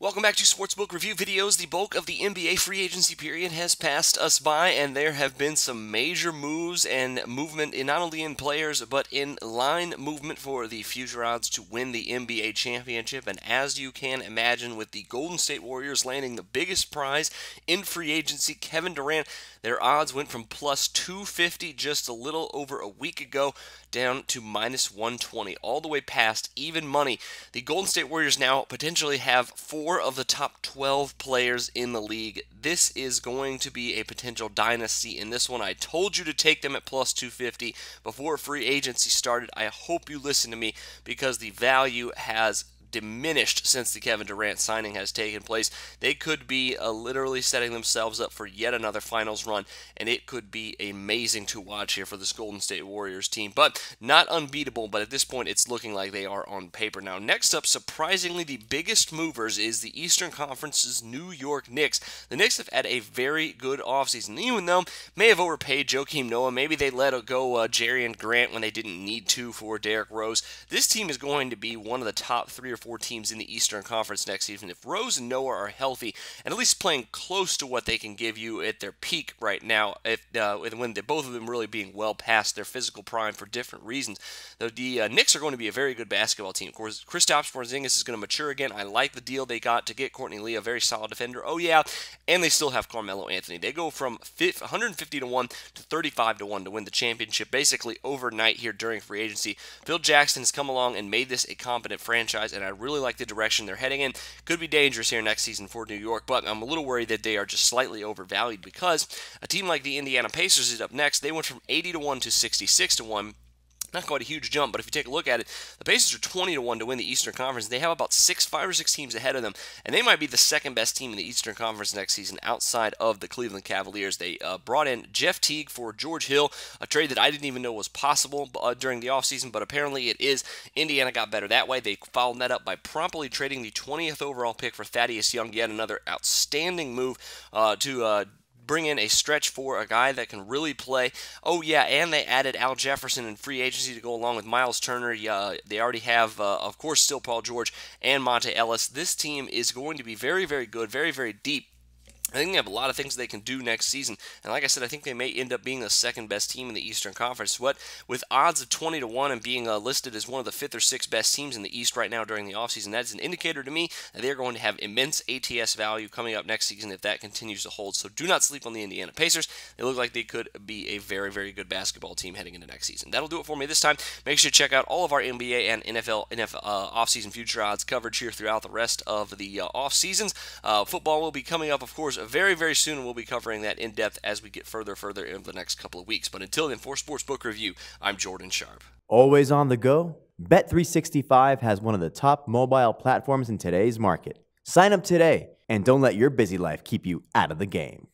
Welcome back to Sportsbook Review Videos. The bulk of the NBA free agency period has passed us by, and there have been some major moves and movement in not only in players, but in line movement for the future odds to win the NBA championship. And as you can imagine, with the Golden State Warriors landing the biggest prize in free agency, Kevin Durant, their odds went from plus 250 just a little over a week ago down to minus 120, all the way past even money. The Golden State Warriors now potentially have 4 of the top 12 players in the league. This is going to be a potential dynasty in this one. I told you to take them at plus 250 before free agency started. I hope you listen to me because the value has diminished since the Kevin Durant signing has taken place. They could be literally setting themselves up for yet another finals run, and it could be amazing to watch here for this Golden State Warriors team, but not unbeatable. But at this point, it's looking like they are on paper. Now, next up, surprisingly, the biggest movers is the Eastern Conference's New York Knicks. The Knicks have had a very good offseason, even though may have overpaid Joakim Noah. Maybe they let go Jerry and Grant when they didn't need to for Derrick Rose. This team is going to be one of the top 3 or 4 teams in the Eastern Conference next season. If Rose and Noah are healthy and at least playing close to what they can give you at their peak right now, when they're both of them really being well past their physical prime for different reasons, the Knicks are going to be a very good basketball team. Of course, Kristaps Porzingis is going to mature again. I like the deal they got to get Courtney Lee, a very solid defender. Oh yeah, and they still have Carmelo Anthony. They go from 150 to 1 to 35 to 1 to win the championship basically overnight here during free agency. Phil Jackson has come along and made this a competent franchise, and I really like the direction they're heading in. Could be dangerous here next season for New York, but I'm a little worried that they are just slightly overvalued because a team like the Indiana Pacers is up next. They went from 80 to 1 to 66 to 1. Not quite a huge jump, but if you take a look at it, the Pacers are 20 to 1 to win the Eastern Conference. They have about 5 or 6 teams ahead of them, and they might be the second best team in the Eastern Conference next season outside of the Cleveland Cavaliers. They brought in Jeff Teague for George Hill, a trade that I didn't even know was possible during the offseason, but apparently it is. Indiana got better that way. They followed that up by promptly trading the 20th overall pick for Thaddeus Young, yet another outstanding move to bring in a stretch for a guy that can really play. Oh yeah, and they added Al Jefferson in free agency to go along with Miles Turner. They already have, of course, still Paul George and Monte Ellis. This team is going to be very, very good, very, very deep. I think they have a lot of things they can do next season. And like I said, I think they may end up being the second best team in the Eastern Conference. With odds of 20 to 1 and being listed as one of the 5th or 6th best teams in the East right now during the offseason, that's an indicator to me that they're going to have immense ATS value coming up next season if that continues to hold. So do not sleep on the Indiana Pacers. They look like they could be a very, very good basketball team heading into next season. That'll do it for me this time. Make sure to check out all of our NBA and NFL offseason future odds coverage here throughout the rest of the off seasons. Football will be coming up, of course, very, very soon, and we'll be covering that in depth as we get further in the next couple of weeks. But until then, for Sportsbook Review, I'm Jordan Sharp. Always on the go? Bet365 has one of the top mobile platforms in today's market. Sign up today and don't let your busy life keep you out of the game.